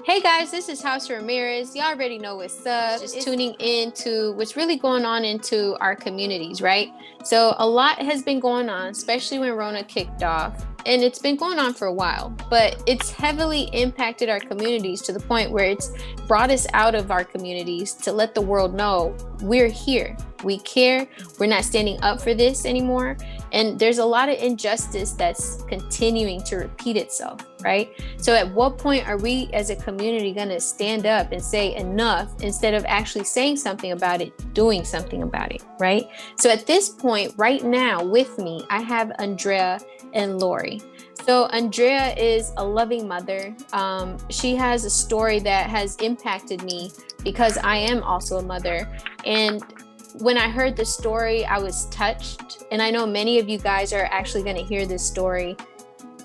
Hey guys, this is House Ramirez. Y'all already know what's up. Just tuning in to what's really going on into our communities, right? So a lot has been going on, especially when Rona kicked off. And it's been going on for a while, but it's heavily impacted our communities to the point where it's brought us out of our communities to let the world know we're here. We care. We're not standing up for this anymore. And there's a lot of injustice that's continuing to repeat itself, right? So at what point are we as a community going to stand up and say enough instead of actually saying something about it, doing something about it, right? So at this point, right now with me, I have Andrea and Lori. So Andrea is a loving mother. She has a story that has impacted me because I am also a mother. And when I heard the story, I was touched. And I know many of you guys are actually going to hear this story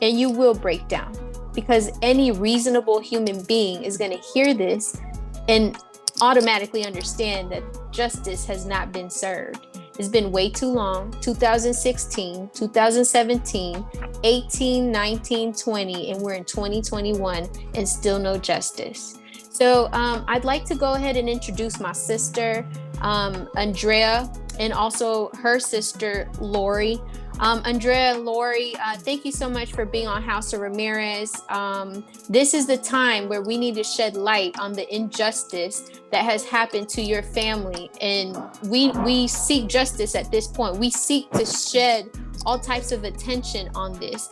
and you will break down because any reasonable human being is going to hear this and automatically understand that justice has not been served. It's been way too long. 2016, 2017, 18, 19, 20, and we're in 2021 and still no justice. So I'd like to go ahead and introduce my sister, Andrea, and also her sister, Lori. Andrea and Lori, thank you so much for being on House of Ramirez. This is the time where we need to shed light on the injustice that has happened to your family. And we seek justice at this point. We seek to shed all types of attention on this.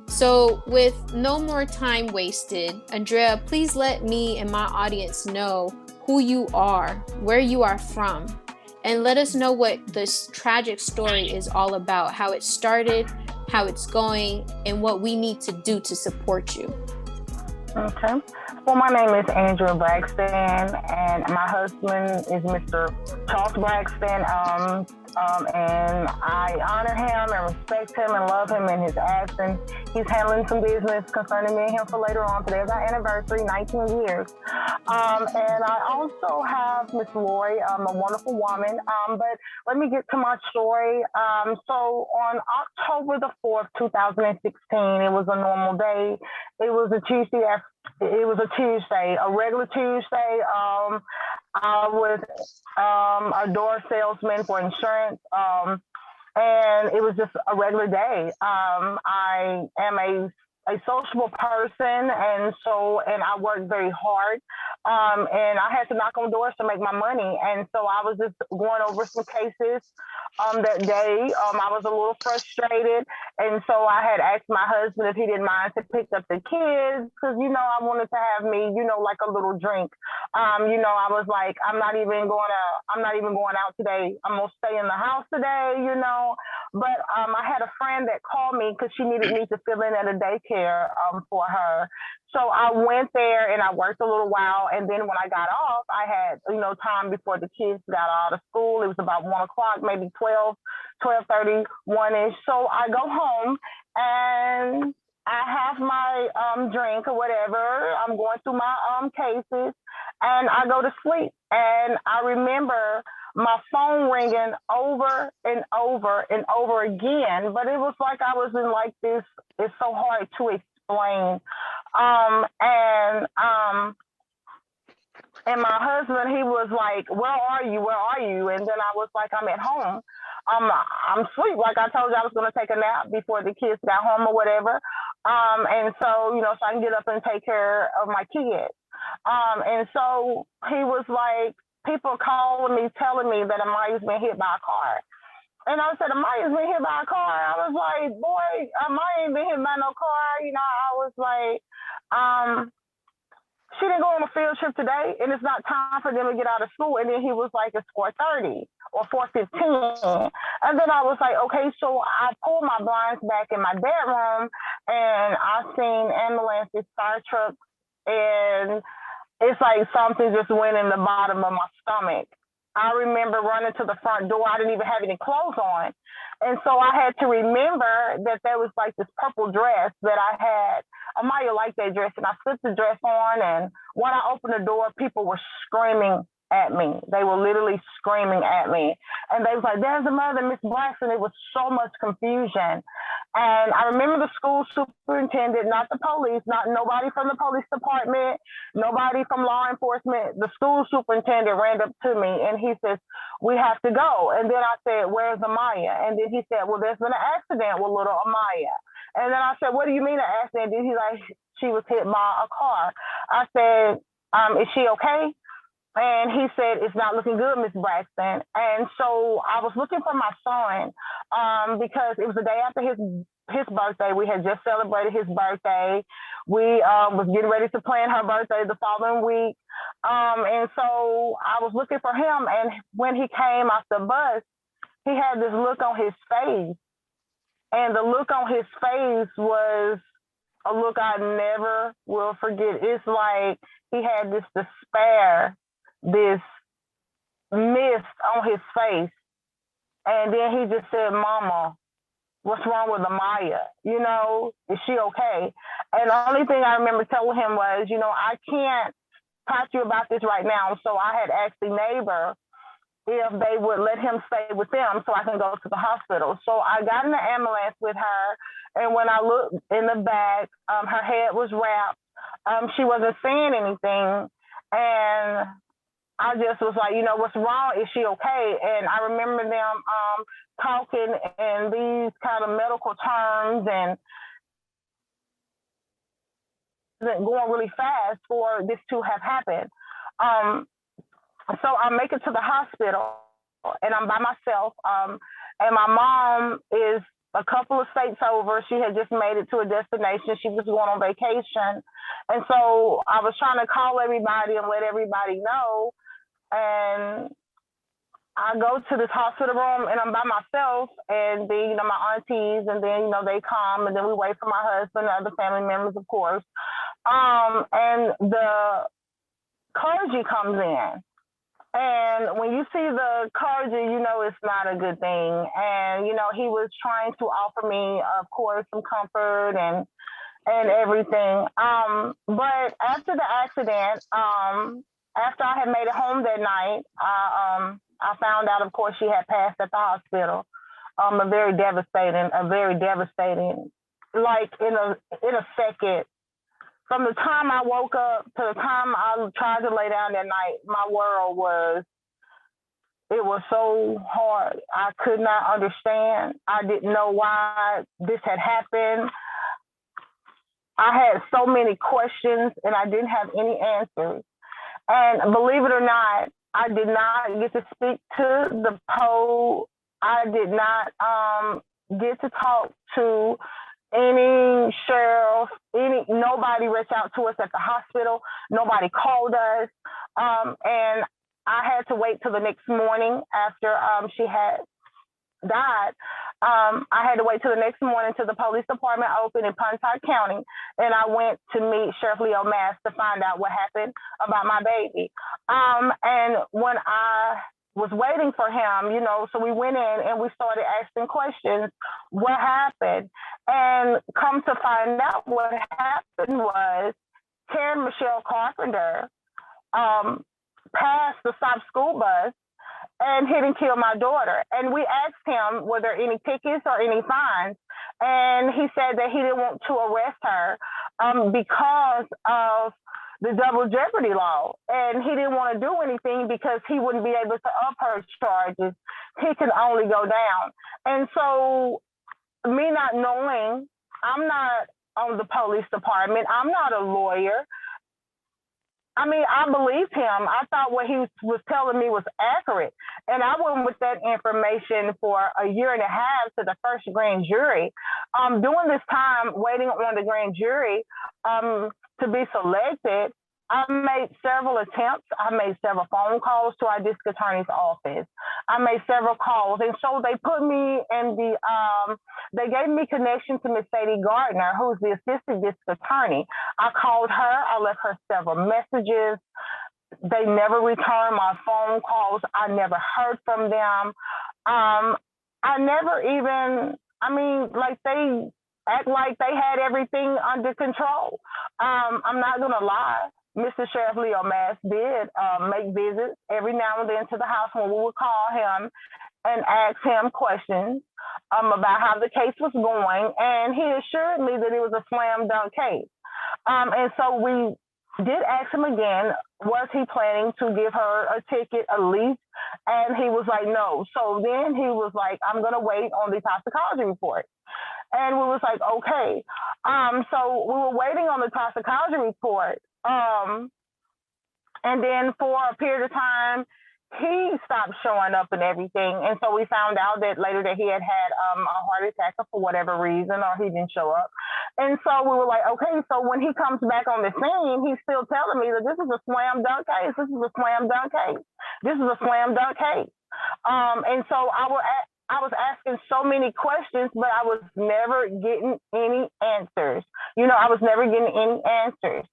So with no more time wasted, Andrea, please let me and my audience know who you are, where you are from, and let us know what this tragic story is all about, how it started, how it's going, and what we need to do to support you. Okay. Well, my name is Andrea Braxton, and my husband is Mr. Charles Braxton. And I honor him and respect him and love him in his actions. He's handling some business concerning me and him for later on. Today's our anniversary, 19 years. And I also have Miss Lori, a wonderful woman. But let me get to my story. So on October the 4th, 2016, it was a normal day. It was a Tuesday, a regular Tuesday. I was a door salesman for insurance, and it was just a regular day. I am a sociable person, and I work very hard. And I had to knock on doors to make my money, and so I was just going over some cases that day. I was a little frustrated, and so I had asked my husband if he didn't mind to pick up the kids because I wanted to have me, like a little drink. I was like, I'm not even going out today. I'm gonna stay in the house today, But I had a friend that called me because she needed me to fill in at a daycare for her. So I went there and I worked a little while. And then when I got off, I had, time before the kids got out of school. It was about 1 o'clock, maybe 12:30, 1-ish. So I go home and I have my drink or whatever. I'm going through my cases and I go to sleep. And I remember my phone ringing over and over and over again, but it was like I was in like this, it's so hard to explain. And my husband, he was like, where are you? Where are you? And then I was like, I'm at home. I'm asleep. Like I told you, I was going to take a nap before the kids got home or whatever. And so, so I can get up and take care of my kids. And so he was like, people calling me, telling me that A'Miya's been hit by a car. And I said, A'Miya's been hit by a car. I was like, boy, A'Miya ain't been hit by no car. I was like, she didn't go on a field trip today, and it's not time for them to get out of school. And then he was like, it's 4:30 or 4:15. And then I was like, okay, so I pulled my blinds back in my bedroom, and I seen ambulances, fire trucks, and it's like something just went in the bottom of my stomach. I remember running to the front door. I didn't even have any clothes on. And so I had to remember that there was like this purple dress that I had. A'Miya liked that dress, and I slipped the dress on. And when I opened the door, people were screaming at me. They were literally screaming at me. And they was like, there's a mother, Miss Braxton. It was so much confusion. And I remember the school superintendent, not the police, not nobody from the police department, nobody from law enforcement. The school superintendent ran up to me and he says, we have to go. And then I said, where's A'Miya? And then he said, well, there's been an accident with little A'Miya. And then I said, what do you mean an accident? And he's like, she was hit by a car. I said, is she okay? And he said, it's not looking good, Miss Braxton. And so I was looking for my son because it was the day after his birthday. We had just celebrated his birthday. We was getting ready to plan her birthday the following week. And so I was looking for him. And when he came off the bus, he had this look on his face. And the look on his face was a look I never will forget. It's like he had this despair, this mist on his face. And then he just said, Mama, what's wrong with A'Miya? You know, is she okay? And the only thing I remember telling him was, you know, I can't talk to you about this right now. So I had asked the neighbor if they would let him stay with them so I can go to the hospital. So I got in the ambulance with her. And when I looked in the back, her head was wrapped. She wasn't saying anything. And I just was like, you know, what's wrong? Is she okay? And I remember them talking in these kind of medical terms and going really fast for this to have happened. So I make it to the hospital and I'm by myself. And my mom is a couple of states over. She had just made it to a destination. She was going on vacation. And so I was trying to call everybody and let everybody know. And I go to this hospital room and I'm by myself and then, you know, my aunties and then, you know, they come and then we wait for my husband and other family members, of course. And the clergy comes in. And when you see the clergy, you know it's not a good thing. And, you know, he was trying to offer me, of course, some comfort and everything. But after the accident, after I had made it home that night, I found out, of course, she had passed at the hospital. A very devastating, like in a second. From the time I woke up to the time I tried to lay down that night, my world was so hard. I could not understand. I didn't know why this had happened. I had so many questions and I didn't have any answers. And believe it or not, I did not get to speak to the PO. I did not get to talk to any sheriff, nobody reached out to us at the hospital. Nobody called us. And I had to wait till the next morning after she had died. I had to wait till the next morning till the police department opened in Pontotoc County. And I went to meet Sheriff Leo Mass to find out what happened about my baby. And when I was waiting for him, you know, so we went in and we started asking questions, what happened? And come to find out what happened was Karen Michelle Carpenter passed the stop school bus and hit and killed my daughter. And we asked him, were there any tickets or any fines? And he said that he didn't want to arrest her because of the double jeopardy law. And he didn't want to do anything because he wouldn't be able to up her charges. He could only go down. And so me not knowing, I'm not on the police department. I'm not a lawyer. I mean, I believed him. I thought what he was telling me was accurate. And I went with that information for a year and a half to the first grand jury. During this time, waiting on the grand jury to be selected, I made several attempts. I made several phone calls to our district attorney's office. I made several calls. And so they put me in they gave me connection to Miss Sadie Gardner, who's the assistant district attorney. I called her. I left her several messages. They never returned my phone calls. I never heard from them. I never even, like they act like they had everything under control. I'm not going to lie. Mr. Sheriff Leo Mass did make visits every now and then to the house when we would call him and ask him questions about how the case was going, and he assured me that it was a slam dunk case. And so we did ask him again, was he planning to give her a ticket, a lease? And he was like, no. So then he was like, I'm going to wait on the toxicology report. And we was like, okay. So we were waiting on the toxicology report. And then for a period of time, he stopped showing up and everything. And so we found out that later that he had had a heart attack for whatever reason, or he didn't show up. And so we were like, okay, so when he comes back on the scene, he's still telling me that this is a slam dunk case. This is a slam dunk case. This is a slam dunk case. And so I was asking so many questions, but I was never getting any answers. You know, I was never getting any answers.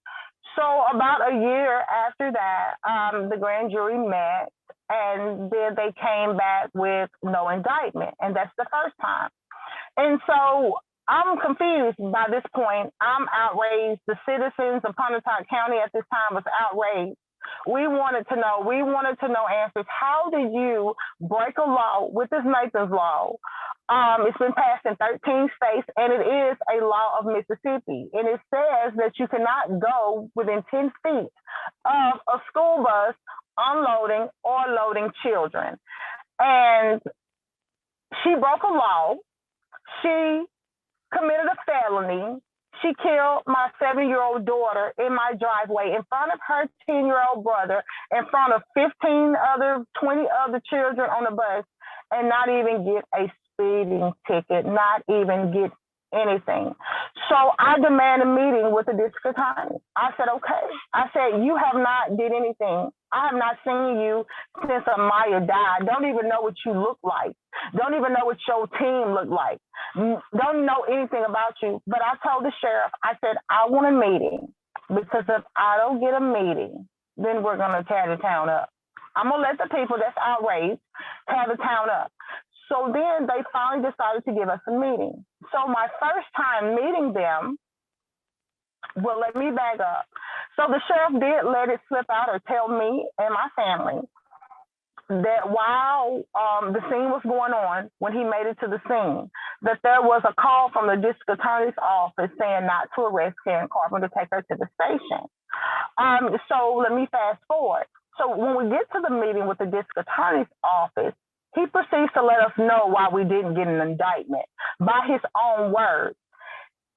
So about a year after that, the grand jury met, and then they came back with no indictment, and that's the first time. And so I'm confused by this point. I'm outraged. The citizens of Pontotoc County at this time was outraged. We wanted to know answers. How did you break a law with this Nathan's Law? It's been passed in 13 states, and it is a law of Mississippi. And it says that you cannot go within 10 feet of a school bus unloading or loading children. And she broke a law. She committed a felony. She killed my 7-year-old daughter in my driveway in front of her 10-year-old brother, in front of 20 other children on the bus, and not even get a speeding ticket, not even get anything. So I demand a meeting with the district attorney. I said, okay. I said, you have not did anything. I have not seen you since A'Miya died. Don't even know what you look like. Don't even know what your team looked like. Don't know anything about you. But I told the sheriff, I said, I want a meeting, because if I don't get a meeting, then we're going to tear the town up. I'm going to let the people that's outraged tear the town up. So then they finally decided to give us a meeting. So my first time meeting them, well, let me back up. So the sheriff did let it slip out or tell me and my family that while the scene was going on, when he made it to the scene, that there was a call from the district attorney's office saying not to arrest Karen Carpenter, to take her to the station. So let me fast forward. So when we get to the meeting with the district attorney's office, he proceeds to let us know why we didn't get an indictment. By his own words,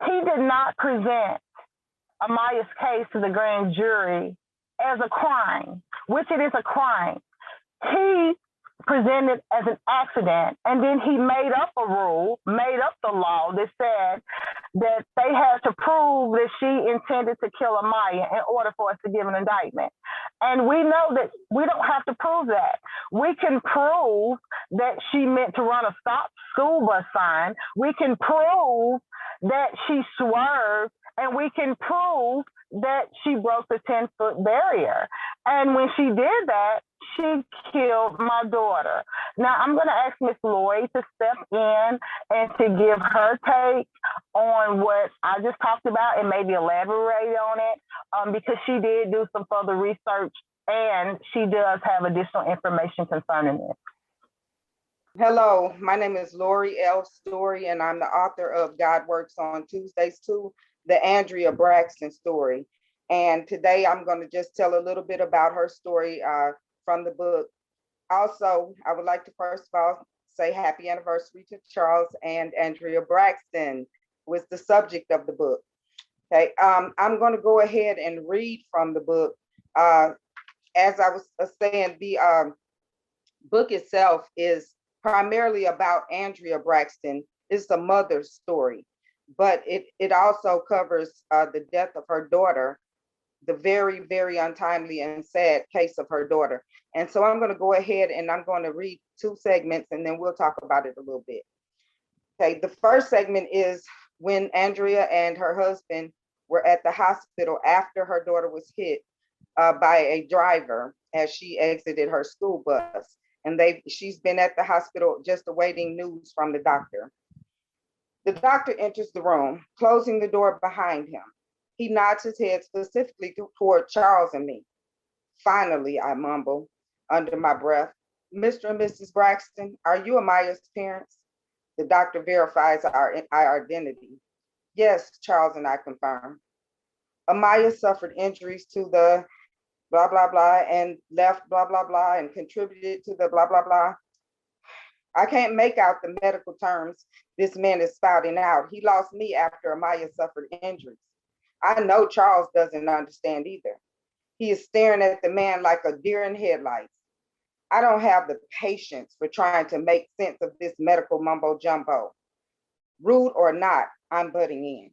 he did not present A'Miya's case to the grand jury as a crime, which it is a crime. He presented as an accident, and then he made up a rule, made up the law that said that they had to prove that she intended to kill A'Miya in order for us to give an indictment. And we know that we don't have to prove that. We can prove that she meant to run a stop school bus sign. We can prove that she swerved, and we can prove that she broke the 10-foot barrier. And when she did that, she killed my daughter. Now, I'm going to ask Miss Lloyd to step in and to give her take on what I just talked about and maybe elaborate on it, because she did do some further research and she does have additional information concerning it. Hello, my name is Lori L. Story, and I'm the author of God Works on Tuesdays too, the Andrea Braxton story. And today I'm going to just tell a little bit about her story from the book. Also, I would like to first of all say happy anniversary to Charles and Andrea Braxton, who is the subject of the book. Okay, I'm going to go ahead and read from the book. As I was saying, the book itself is primarily about Andrea Braxton. It's a mother's story, but it also covers the death of her daughter, the very, very untimely and sad case of her daughter. And so I'm going to go ahead and I'm going to read 2 segments, and then we'll talk about it a little bit. Okay, the first segment is when Andrea and her husband were at the hospital after her daughter was hit by a driver as she exited her school bus. And she's been at the hospital just awaiting news from the doctor. The doctor enters the room, closing the door behind him. He nods his head specifically toward Charles and me. Finally, I mumble under my breath, Mr. and Mrs. Braxton, are you A'Miya's parents? The doctor verifies our identity. Yes, Charles and I confirm. A'Miya suffered injuries to the blah, blah, blah, and left blah, blah, blah, and contributed to the blah, blah, blah. I can't make out the medical terms this man is spouting out. He lost me after A'Miya suffered injuries. I know Charles doesn't understand either. He is staring at the man like a deer in headlights. I don't have the patience for trying to make sense of this medical mumbo jumbo. Rude or not, I'm butting in.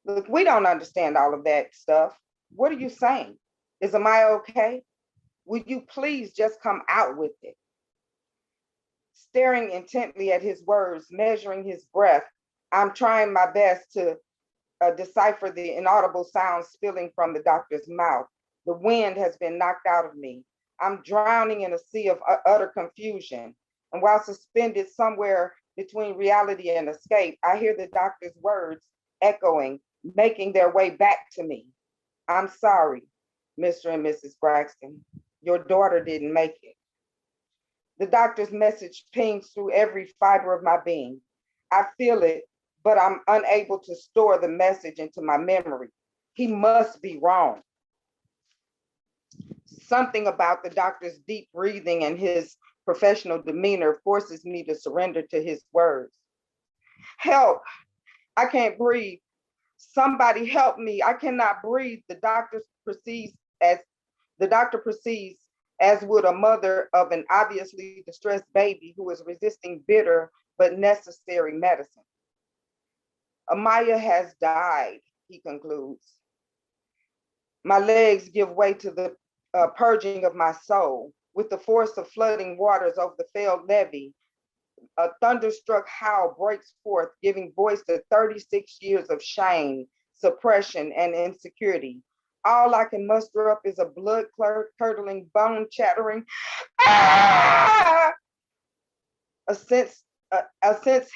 Look, we don't understand all of that stuff. What are you saying? Is A'Miya okay? Would you please just come out with it? Staring intently at his words, measuring his breath, I'm trying my best to decipher the inaudible sounds spilling from the doctor's mouth. The wind has been knocked out of me. I'm drowning in a sea of utter confusion. And while suspended somewhere between reality and escape, I hear the doctor's words echoing, making their way back to me. I'm sorry, Mr. and Mrs. Braxton. Your daughter didn't make it. The doctor's message pings through every fiber of my being. I feel it, but I'm unable to store the message into my memory. He must be wrong. Something about the doctor's deep breathing and his professional demeanor forces me to surrender to his words. Help! I can't breathe. Somebody help me. I cannot breathe. The doctor proceeds as would a mother of an obviously distressed baby who is resisting bitter but necessary medicine. A'Miya has died, he concludes. My legs give way to the purging of my soul. With the force of flooding waters over the failed levee, a thunderstruck howl breaks forth, giving voice to 36 years of shame, suppression, and insecurity. All I can muster up is a blood-curdling, bone-chattering, ah! A sense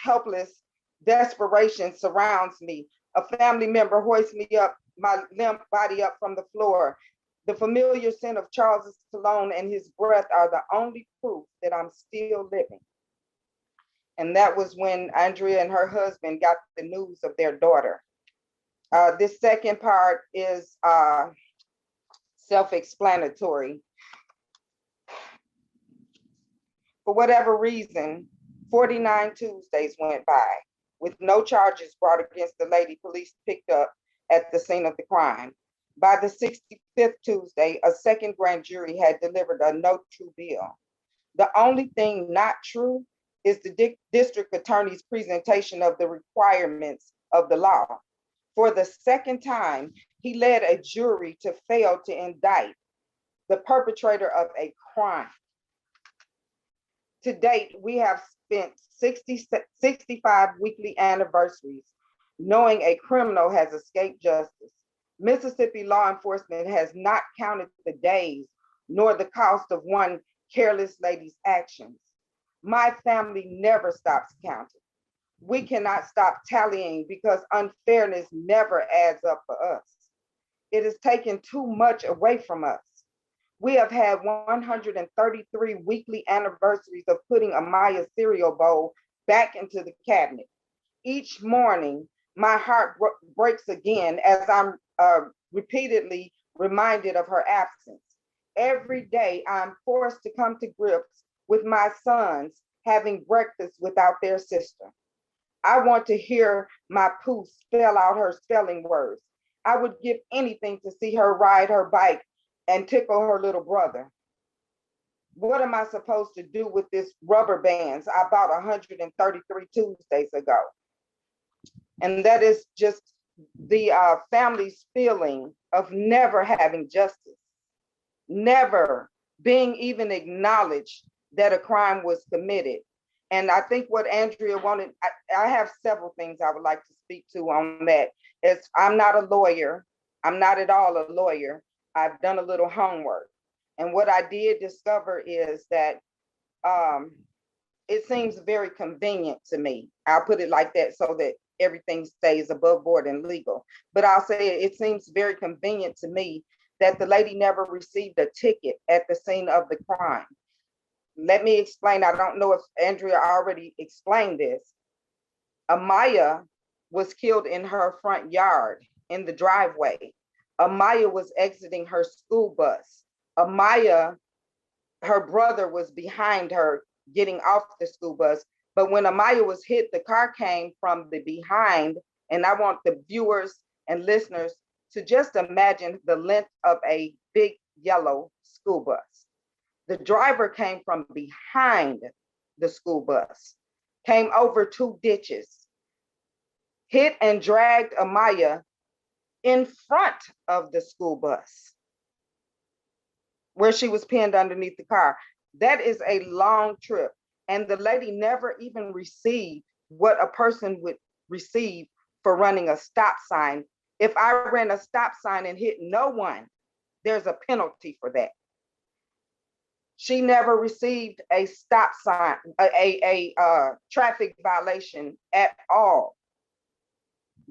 helpless desperation surrounds me. A family member hoists me up, my limp body up from the floor. The familiar scent of Charles's cologne and his breath are the only proof that I'm still living. And that was when Andrea and her husband got the news of their daughter. This second part is self-explanatory. For whatever reason, 49 Tuesdays went by with no charges brought against the lady police picked up at the scene of the crime. By the 65th Tuesday, a second grand jury had delivered a no true bill. The only thing not true is the district attorney's presentation of the requirements of the law. For the second time, he led a jury to fail to indict the perpetrator of a crime. To date, we have spent 65 weekly anniversaries knowing a criminal has escaped justice. Mississippi law enforcement has not counted the days nor the cost of one careless lady's actions. My family never stops counting. We cannot stop tallying because unfairness never adds up for us. It has taken too much away from us. We have had 133 weekly anniversaries of putting A'Miya's cereal bowl back into the cabinet. Each morning, my heart breaks again as I'm repeatedly reminded of her absence. Every day, I'm forced to come to grips with my sons having breakfast without their sister. I want to hear my poo spell out her spelling words. I would give anything to see her ride her bike and tickle her little brother. What am I supposed to do with this rubber bands I bought 133 Tuesdays ago? And that is just the family's feeling of never having justice, never being even acknowledged that a crime was committed. And I think what Andrea wanted, I have several things I would like to speak to on that. I'm not a lawyer. I'm not at all a lawyer. I've done a little homework. And what I did discover is that it seems very convenient to me. I'll put it like that so that everything stays above board and legal. But I'll say it seems very convenient to me that the lady never received a ticket at the scene of the crime. Let me explain. I don't know if Andrea already explained this. A'Miya was killed in her front yard in the driveway. A'Miya was exiting her school bus. A'Miya, her brother was behind her getting off the school bus. But when A'Miya was hit, the car came from the behind. And I want the viewers and listeners to just imagine the length of a big yellow school bus. The driver came from behind the school bus, came over 2 ditches, hit and dragged A'Miya in front of the school bus where she was pinned underneath the car. That is a long trip. And the lady never even received what a person would receive for running a stop sign. If I ran a stop sign and hit no one, there's a penalty for that. She never received a stop sign, a traffic violation at all.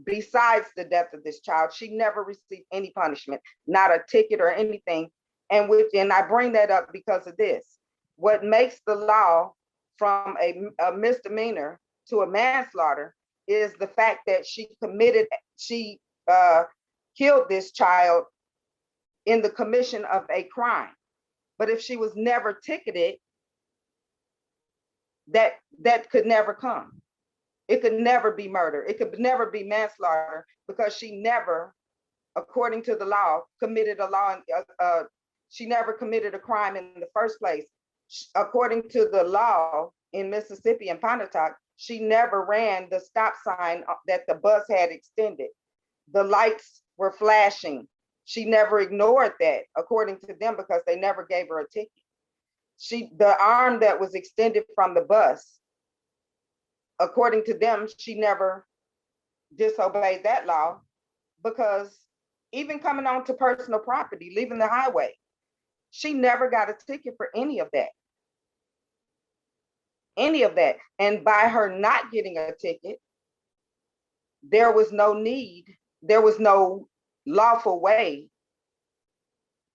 Besides the death of this child, she never received any punishment, not a ticket or anything. And I bring that up because of this. What makes the law from a misdemeanor to a manslaughter is the fact that she killed this child in the commission of a crime. But if she was never ticketed, that could never come. It could never be murder. It could never be manslaughter because she never, according to the law, committed she never committed a crime in the first place. According to the law in Mississippi and Pontotoc, she never ran the stop sign that the bus had extended. The lights were flashing. She never ignored that, according to them, because they never gave her a ticket. The arm that was extended from the bus, according to them, she never disobeyed that law, because even coming onto personal property, leaving the highway, she never got a ticket for any of that. Any of that. And by her not getting a ticket, there was no lawful way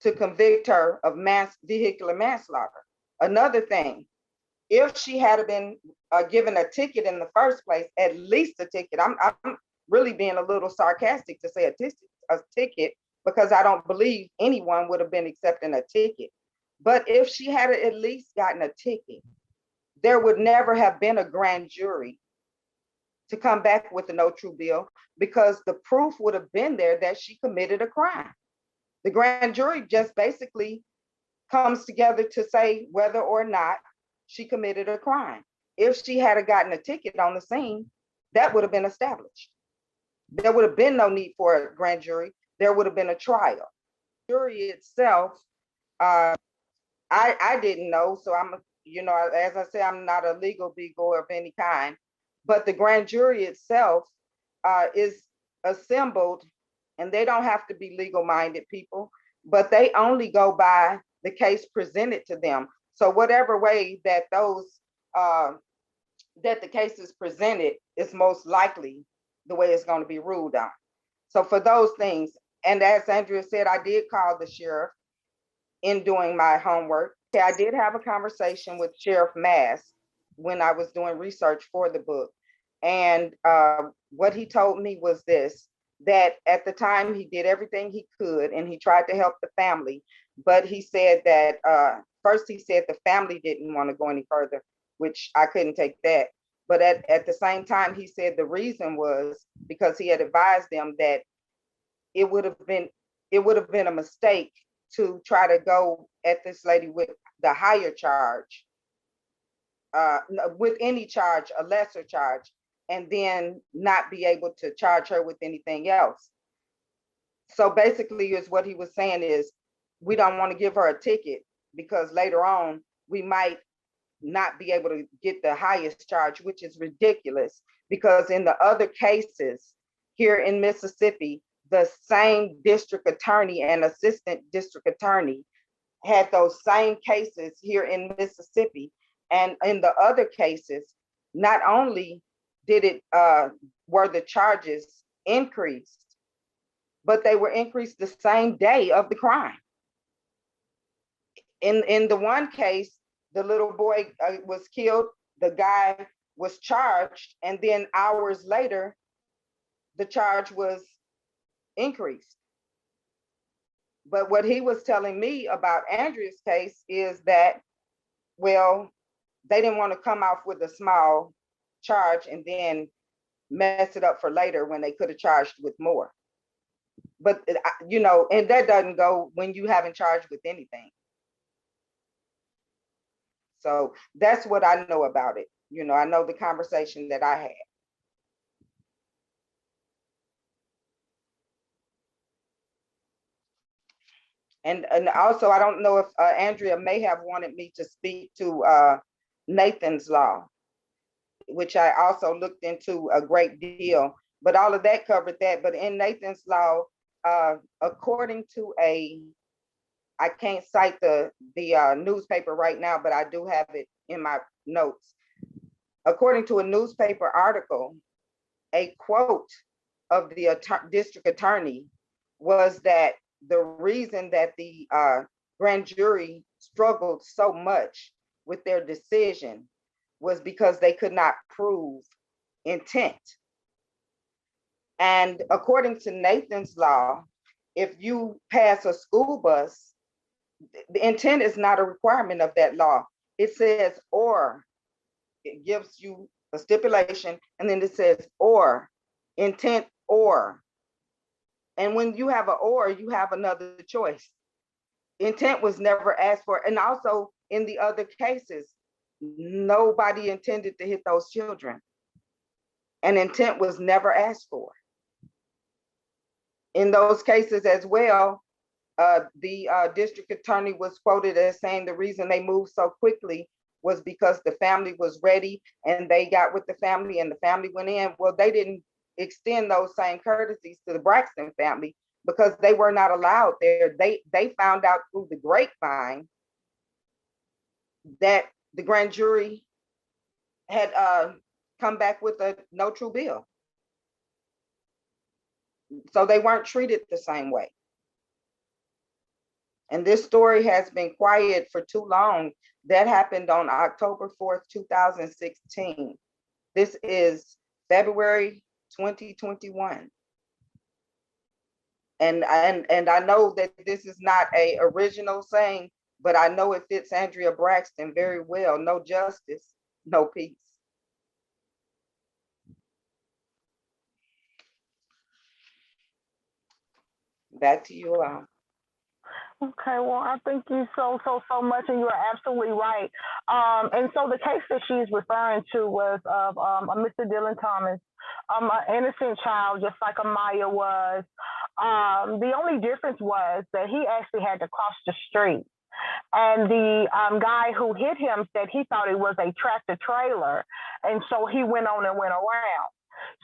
to convict her of vehicular manslaughter. Another thing, if she had been given a ticket in the first place, at least a ticket, I'm really being a little sarcastic to say a ticket, because I don't believe anyone would have been accepting a ticket. But if she had at least gotten a ticket, there would never have been a grand jury to come back with a no true bill, because the proof would have been there that she committed a crime. The grand jury just basically comes together to say whether or not she committed a crime. If she had gotten a ticket on the scene, that would have been established. There would have been no need for a grand jury. There would have been a trial. The jury itself, I didn't know, so I'm, as I say, I'm not a legal beagle of any kind, but the grand jury itself is assembled, and they don't have to be legal-minded people, but they only go by the case presented to them. So whatever way that that the case is presented is most likely the way it's going to be ruled on. So for those things, and as Andrea said, I did call the sheriff in doing my homework. I did have a conversation with Sheriff Mass when I was doing research for the book. And what he told me was this, that at the time he did everything he could and he tried to help the family. But he said that first he said the family didn't want to go any further, which I couldn't take that. But at the same time, he said the reason was because he had advised them that it would have been a mistake to try to go at this lady with the higher charge, with any charge, a lesser charge, and then not be able to charge her with anything else. So basically is what he was saying is, we don't want to give her a ticket because later on we might not be able to get the highest charge, which is ridiculous, because in the other cases here in Mississippi, the same district attorney and assistant district attorney had those same cases here in Mississippi. And in the other cases, not only did it were the charges increased, but they were increased the same day of the crime. In the one case, the little boy was killed, the guy was charged, and then hours later, the charge was increased. But what he was telling me about Andrea's case is that, well, they didn't want to come off with a small charge and then mess it up for later when they could have charged with more. But, you know, and that doesn't go when you haven't charged with anything. So that's what I know about it. You know, I know the conversation that I had. And also, I don't know if Andrea may have wanted me to speak to Nathan's Law, which I also looked into a great deal, but all of that covered that. But in Nathan's Law, according to I can't cite the newspaper right now, but I do have it in my notes. According to a newspaper article, a quote of the district attorney was that the reason that the grand jury struggled so much with their decision was because they could not prove intent. And according to Nathan's Law, if you pass a school bus, the intent is not a requirement of that law. It says, or, it gives you a stipulation, and then it says, or, intent, or. And when you have an or, you have another choice. Intent was never asked for. And also in the other cases, nobody intended to hit those children. And intent was never asked for. In those cases as well, the district attorney was quoted as saying the reason they moved so quickly was because the family was ready and they got with the family and the family went in. Well, they didn't extend those same courtesies to the Braxton family because they were not allowed there. They found out through the grapevine that the grand jury had come back with a no true bill. So they weren't treated the same way. And this story has been quiet for too long. That happened on October 4th, 2016. This is February 2021. And I know that this is not a original saying, but I know it fits Andrea Braxton very well. No justice, no peace. Back to you all. Okay, well, I thank you so much, and you are absolutely right. And so the case that she's referring to was of a Mr. Dylan Thomas, an innocent child, just like A'Miya was. The only difference was that he actually had to cross the street. And the guy who hit him said he thought it was a tractor trailer. And so he went on and went around.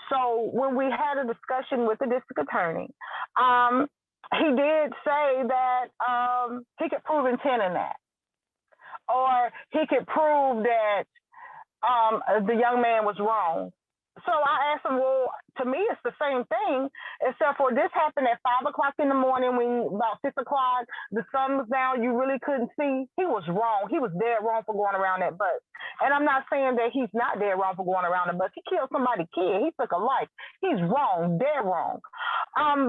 So when we had a discussion with the district attorney, he did say that he could prove intent in that, or he could prove that the young man was wrong. So I asked him, well, to me, it's the same thing, except for this happened at 5 o'clock in the morning when about 6 o'clock, the sun was down, you really couldn't see. He was wrong. He was dead wrong for going around that bus. And I'm not saying that he's not dead wrong for going around the bus. He killed somebody's kid. He took a life. He's wrong, dead wrong.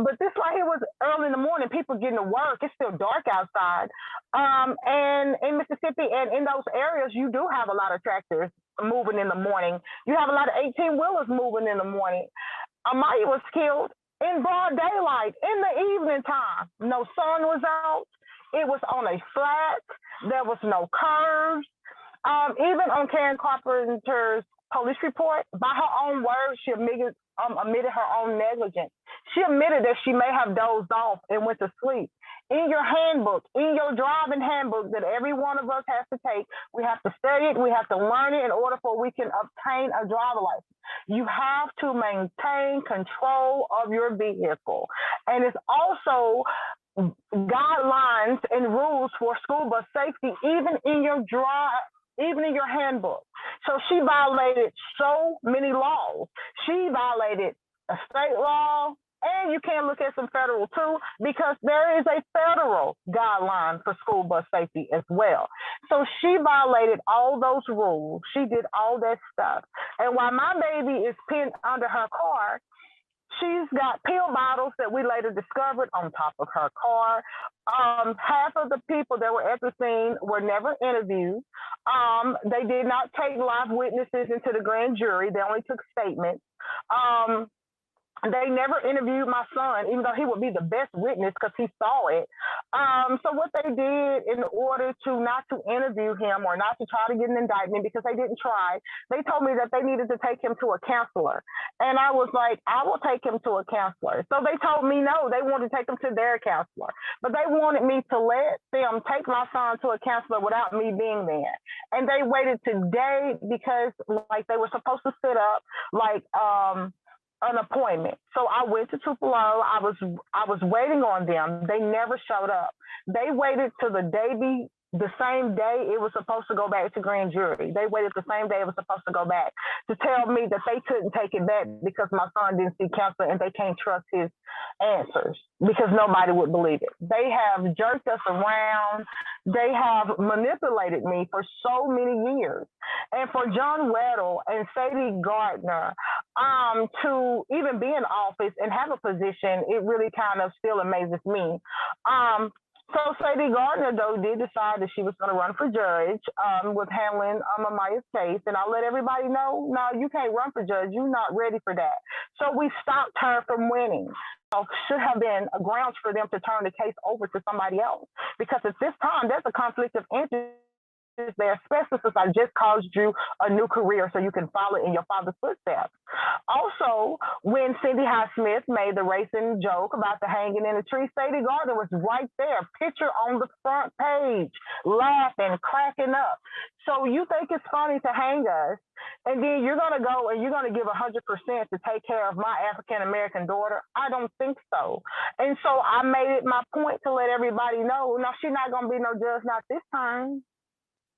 But this right here was early in the morning, people getting to work. It's still dark outside. And in Mississippi and in those areas, you do have a lot of tractors moving in the morning. You have a lot of 18-wheelers moving in the morning. A'Miya was killed in broad daylight in the evening time. No sun was out. It was on a flat. There was no curves. Even on Karen Carpenter's police report, by her own words, she admitted her own negligence. She admitted that she may have dozed off and went to sleep. In your handbook, in your driving handbook that every one of us has to take, we have to study it, we have to learn it in order for we can obtain a driver license. You have to maintain control of your vehicle. And it's also guidelines and rules for school bus safety, even in your even in your handbook. So she violated so many laws. She violated a state law, and you can look at some federal too, because there is a federal guideline for school bus safety as well. So she violated all those rules. She did all that stuff. And while my baby is pinned under her car, she's got pill bottles that we later discovered on top of her car. Half of the people that were at the scene were never interviewed. They did not take live witnesses into the grand jury. They only took statements. They never interviewed my son, even though he would be the best witness because he saw it. So what they did in order to not to interview him or not to try to get an indictment, because they didn't try, they told me that they needed to take him to a counselor. And I was like, I will take him to a counselor. So they told me no, they wanted to take him to their counselor. But they wanted me to let them take my son to a counselor without me being there. And they waited today because like they were supposed to set up like an appointment. So I went to Tupelo. I was waiting on them. They never showed up. They waited till the same day it was supposed to go back to grand jury. They waited the same day it was supposed to go back to tell me that they couldn't take it back because my son didn't see counselor and they can't trust his answers because nobody would believe it. They have jerked us around. They have manipulated me for so many years. And for John Weddle and Sadie Gardner to even be in office and have a position, it really kind of still amazes me. So Sadie Gardner, though, did decide that she was going to run for judge with handling A'Miya's case. And I let everybody know, no, you can't run for judge. You're not ready for that. So we stopped her from winning. Should have been a grounds for them to turn the case over to somebody else. Because at this time, there's a conflict of interest there, especially since I just caused you a new career so you can follow in your father's footsteps. Also, when Cindy Highsmith made the racing joke about the hanging in the tree, Sadie Gardner was right there, picture on the front page, laughing, cracking up. So you think it's funny to hang us, and then you're going to go and you're going to give 100% to take care of my African-American daughter? I don't think so. And so I made it my point to let everybody know, no, she's not going to be no judge, not this time.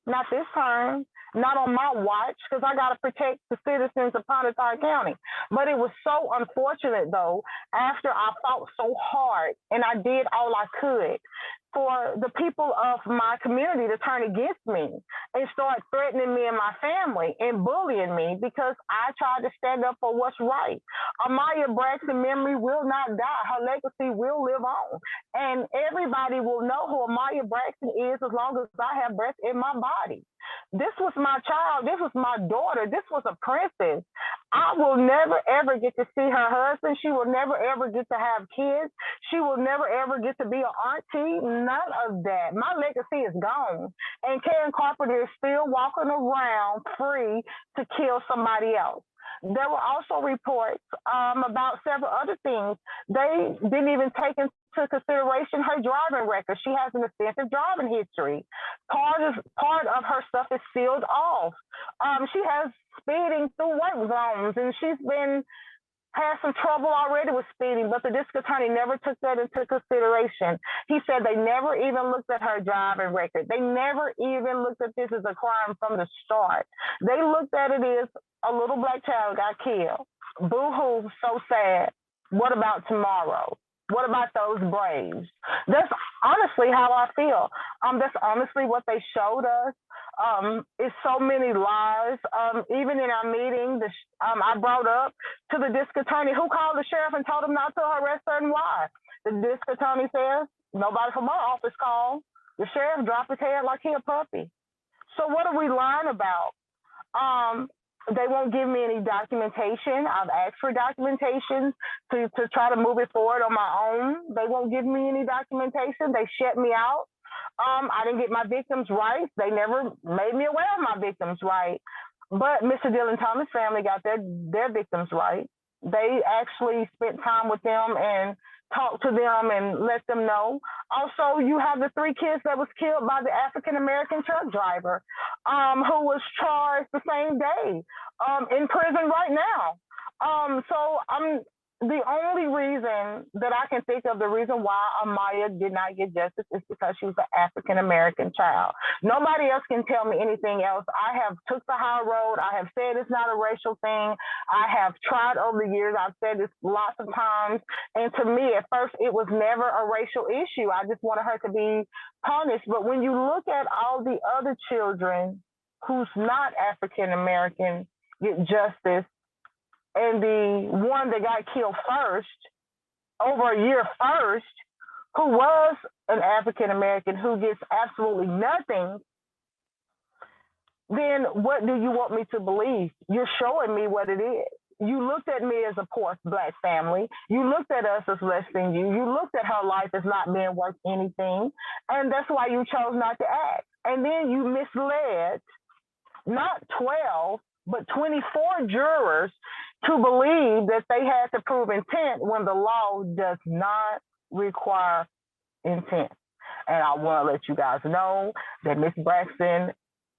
Not this time, not on my watch, because I got to protect the citizens of Pontotoc County. But it was so unfortunate, though, after I fought so hard and I did all I could for the people of my community to turn against me and start threatening me and my family and bullying me because I tried to stand up for what's right. A'Miya Braxton's memory will not die. Her legacy will live on. And everybody will know who A'Miya Braxton is as long as I have breath in my body. This was my child. This was my daughter. This was a princess. I will never, ever get to see her husband. She will never, ever get to have kids. She will never, ever get to be an auntie. None of that. My legacy is gone. And Karen Carpenter is still walking around free to kill somebody else. There were also reports about several other things. They didn't even take into consideration her driving record. She has an extensive driving history. Part of her stuff is sealed off. She has speeding through work zones, and she's had some trouble already with speeding, but the district attorney never took that into consideration. He said they never even looked at her driving record. They never even looked at this as a crime from the start. They looked at it as a little black child got killed. Boo-hoo, so sad. What about tomorrow? What about those Braves? That's honestly how I feel. That's honestly what they showed us. It's so many lies. Even in our meeting, I brought up to the district attorney who called the sheriff and told him not to arrest her and why. The district attorney says, nobody from our office called. The sheriff dropped his head like he a puppy. So what are we lying about? They won't give me any documentation. I've asked for documentation to try to move it forward on my own. They won't give me any documentation. They shut me out. I didn't get my victims' rights. They never made me aware of my victims' rights. But Mr. Dylan Thomas' family got their victims' rights. They actually spent time with them and talked to them and let them know. Also, you have the 3 kids that was killed by the African-American truck driver who was charged the same day in prison right now. So the only reason that I can think of, the reason why A'Miya did not get justice is because she was an African American child. Nobody else can tell me anything else. I have took the high road. I have said it's not a racial thing. I have tried over the years. I've said this lots of times. And to me, at first, it was never a racial issue. I just wanted her to be punished. But when you look at all the other children who's not African American get justice, and the one that got killed first, over a year first, who was an African American who gets absolutely nothing, then what do you want me to believe? You're showing me what it is. You looked at me as a poor Black family. You looked at us as less than you. You looked at her life as not being worth anything. And that's why you chose not to act. And then you misled not 12, but 24 jurors to believe that they had to prove intent when the law does not require intent. And I want to let you guys know that Miss Braxton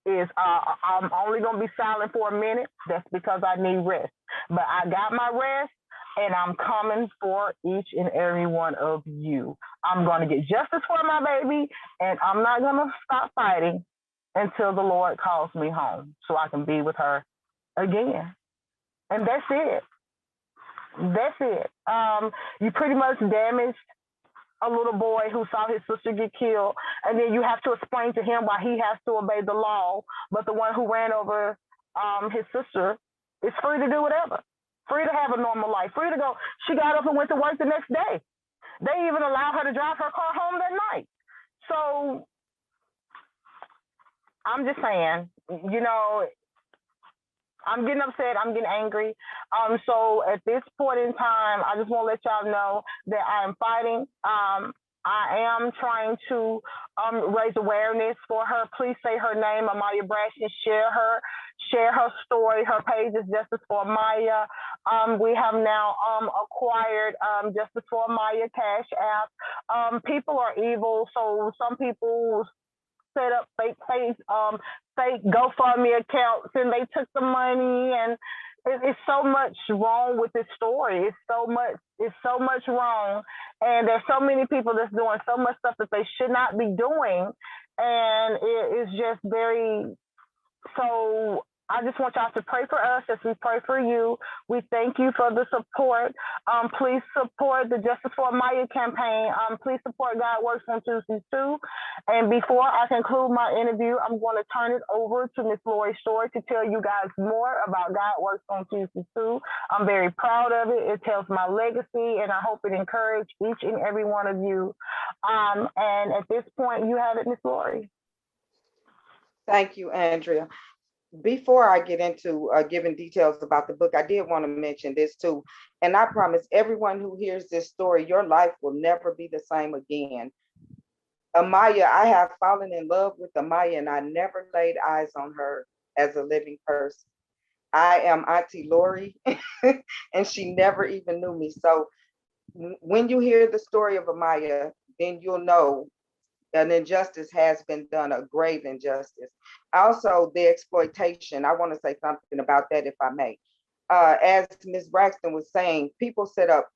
is, I'm only going to be silent for a minute. That's because I need rest. But I got my rest, and I'm coming for each and every one of you. I'm going to get justice for my baby, and I'm not going to stop fighting until the Lord calls me home so I can be with her again. And that's it. That's it. You pretty much damaged a little boy who saw his sister get killed, and then you have to explain to him why he has to obey the law, but the one who ran over his sister is free to do whatever, free to have a normal life, free to go. She got up and went to work the next day. They even allowed her to drive her car home that night. So I'm just saying, you know, I'm getting upset. I'm getting angry. So at this point in time, I just want to let y'all know that I am fighting. I am trying to raise awareness for her. Please say her name, A'Miya Braxton. Share her story. Her page is Justice for A'Miya. We have now acquired Justice for A'Miya Cash App. People are evil, so some people set up fake GoFundMe accounts, and they took the money, and it's so much wrong with this story. It's so much wrong, and there's so many people that's doing so much stuff that they should not be doing, and it is just very. So I just want y'all to pray for us as we pray for you. We thank you for the support. Please support the Justice for A'Miya campaign. Please support God Works on Tuesdays too. And before I conclude my interview, I'm going to turn it over to Miss Lori Story to tell you guys more about God Works on Tuesdays too. I'm very proud of it. It tells my legacy, and I hope it encourages each and every one of you. And at this point, you have it, Miss Lori. Thank you, Andrea. Before I get into giving details about the book, I did want to mention this too. And I promise everyone who hears this story, your life will never be the same again. A'Miya, I have fallen in love with A'Miya, and I never laid eyes on her as a living person. I am Auntie Lori, and she never even knew me. So when you hear the story of A'Miya, then you'll know an injustice has been done, a grave injustice. Also, the exploitation. I want to say something about that, if I may. As Ms. Braxton was saying, people set up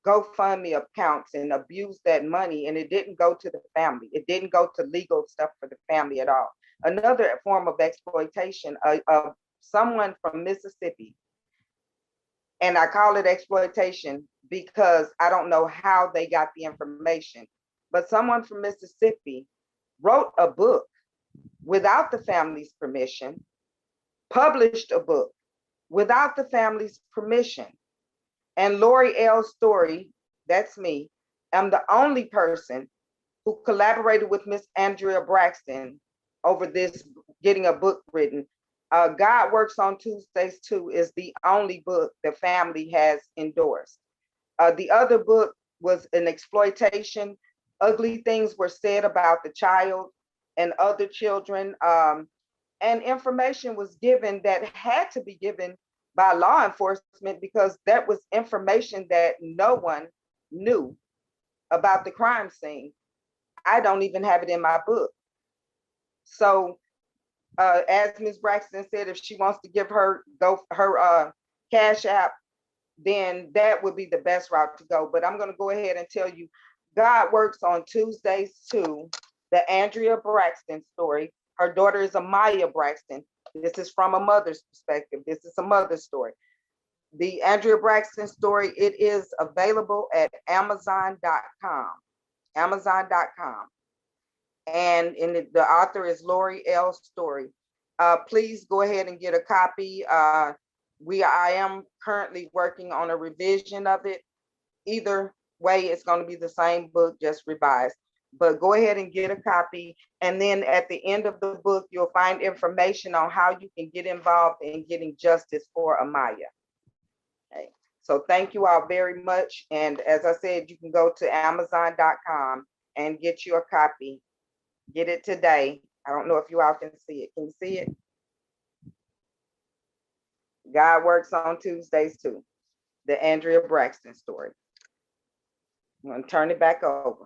GoFundMe accounts and abused that money, and it didn't go to the family. It didn't go to legal stuff for the family at all. Another form of exploitation of someone from Mississippi, and I call it exploitation because I don't know how they got the information, but someone from Mississippi wrote a book without the family's permission, published a book without the family's permission. And Lori L. Story, that's me, I'm the only person who collaborated with Miss Andrea Braxton over this, getting a book written. God Works on Tuesdays too is the only book the family has endorsed. The other book was an exploitation. Ugly things were said about the child and other children, and information was given that had to be given by law enforcement because that was information that no one knew about the crime scene. I don't even have it in my book. So as Ms. Braxton said, if she wants to give her Cash App, then that would be the best route to go. But I'm going to go ahead and tell you, God Works on Tuesdays too, the Andrea Braxton story. Her daughter is A'Miya Braxton. This is from a mother's perspective. This is a mother's story. The Andrea Braxton story, it is available at Amazon.com. Amazon.com. And the author is Lori L. Story. Please go ahead and get a copy. I am currently working on a revision of it. Either way, it's going to be the same book, just revised. But go ahead and get a copy. And then at the end of the book, you'll find information on how you can get involved in getting justice for A'Miya. Okay. So thank you all very much. And as I said, you can go to Amazon.com and get you a copy. Get it today. I don't know if you all can see it. Can you see it? God Works on Tuesdays too. The Andrea Braxton story. I'm going to turn it back over.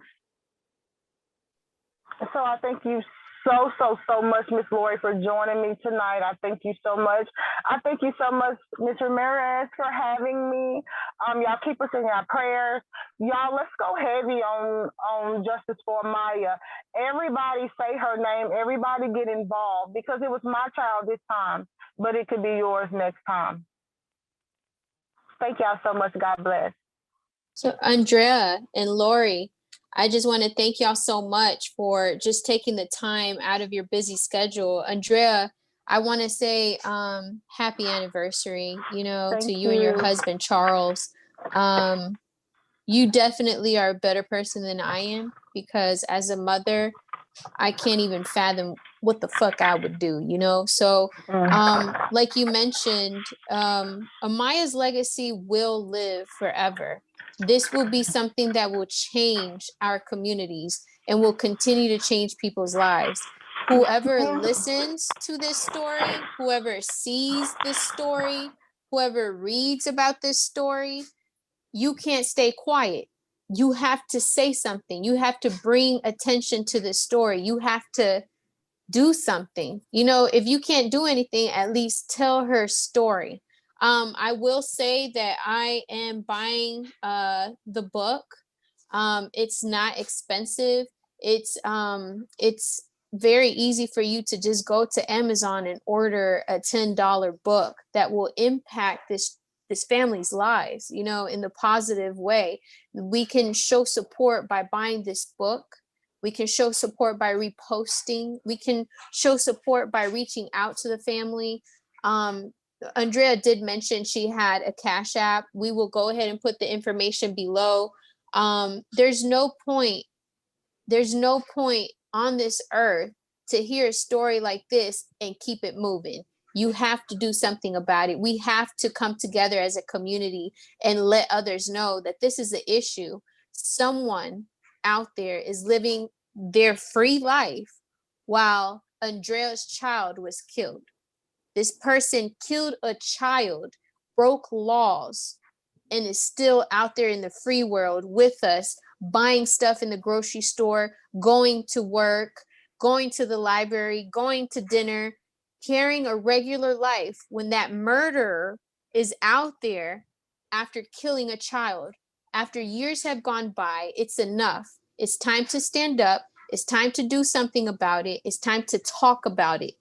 So I thank you so much, Miss Lori, for joining me tonight. I thank you so much. I thank you so much, Ms. Ramirez, for having me. Y'all keep us in your prayers. Y'all, let's go heavy on Justice for A'Miya. Everybody say her name. Everybody get involved, because it was my child this time, but it could be yours next time. Thank y'all so much. God bless. So Andrea and Lori, I just want to thank y'all so much for just taking the time out of your busy schedule. Andrea, I want to say happy anniversary, to you and your husband, Charles. You definitely are a better person than I am, because as a mother, I can't even fathom what the fuck I would do, So like you mentioned, A'Miya's legacy will live forever. This will be something that will change our communities and will continue to change people's lives. Whoever listens to this story, whoever sees this story, whoever reads about this story, you can't stay quiet. You have to say something. You have to bring attention to this story. You have to do something. If you can't do anything, at least tell her story. I will say that I am buying the book. It's not expensive. It's very easy for you to just go to Amazon and order a $10 book that will impact this family's lives, in the positive way. We can show support by buying this book. We can show support by reposting. We can show support by reaching out to the family. Andrea did mention she had a Cash App. We will go ahead and put the information below. There's no point on this earth to hear a story like this and keep it moving. You have to do something about it. We have to come together as a community and let others know that this is the issue. Someone out there is living their free life while Andrea's child was killed. This person killed a child, broke laws, and is still out there in the free world with us, buying stuff in the grocery store, going to work, going to the library, going to dinner, carrying a regular life, when that murderer is out there after killing a child. After years have gone by, it's enough. It's time to stand up. It's time to do something about it. It's time to talk about it.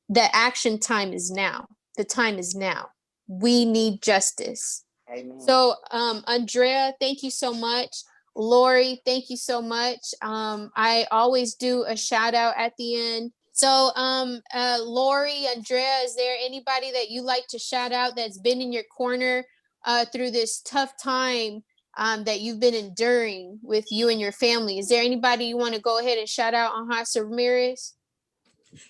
The action time is now. The time is now. We need justice. Amen. So, Andrea, thank you so much. Lori, thank you so much. I always do a shout out at the end. So, Lori, Andrea, is there anybody that you like to shout out that's been in your corner through this tough time that you've been enduring with you and your family? Is there anybody you want to go ahead and shout out on H.O.R Ramirez?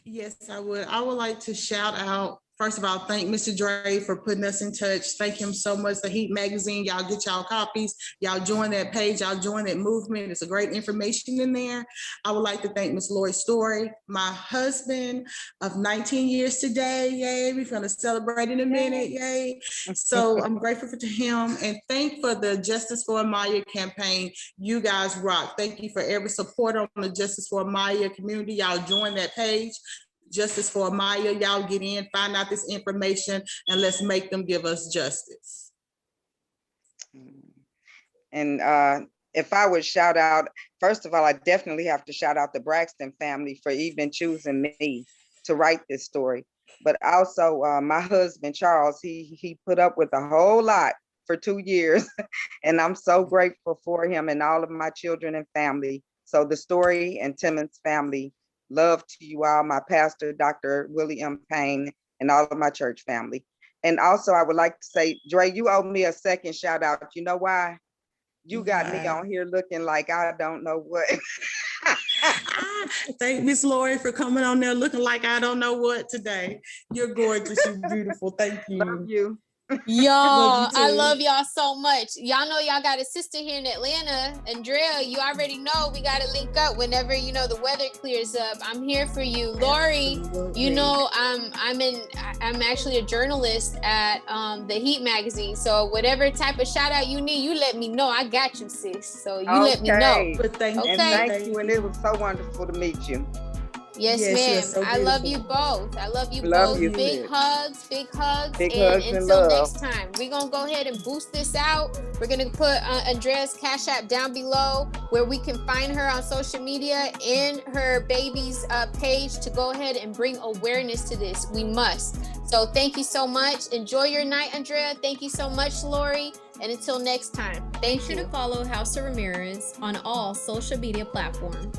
Yes, I would. I would like to shout out, first of all, thank Mr. Dre for putting us in touch. Thank him so much. The Heat Magazine, y'all get y'all copies. Y'all join that page. Y'all join that movement. It's a great information in there. I would like to thank Miss Lori Story, my husband of 19 years today. Yay. We're going to celebrate in a minute. Yay. So I'm grateful to him, and thank for the Justice for A'Miya campaign. You guys rock. Thank you for every support on the Justice for A'Miya community. Y'all join that page. Justice for A'Miya, y'all get in, find out this information, and let's make them give us justice. And if I would shout out, first of all, I definitely have to shout out the Braxton family for even choosing me to write this story. But also my husband, Charles, he put up with a whole lot for 2 years. And I'm so grateful for him and all of my children and family. So the story and Timmons family, love to you all, my pastor, Dr. Willie M. Payne, and all of my church family. And also I would like to say, Dre, you owe me a second shout out. You know why? You got me on here looking like I don't know what. Thank Miss Lori for coming on there looking like I don't know what today. You're gorgeous. You're beautiful. Thank you. Love you. Y'all, I love y'all so much. Y'all know y'all got a sister here in Atlanta. Andrea, you already know we got to link up whenever, you know, the weather clears up. I'm here for you. Lori, you know, I'm actually a journalist at the Heat magazine. So whatever type of shout out you need, you let me know. I got you, sis. So you let me know. But thank you. And thank you. And it was so wonderful to meet you. Yes, ma'am. So I love you both. I love you both. You big hugs. Big and hugs and until love. next time, we're going to go ahead and boost this out. We're going to put Andrea's Cash App down below where we can find her on social media and her baby's page to go ahead and bring awareness to this. We must. So thank you so much. Enjoy your night, Andrea. Thank you so much, Lori. And until next time, thank you. Be sure to follow House of Ramirez on all social media platforms.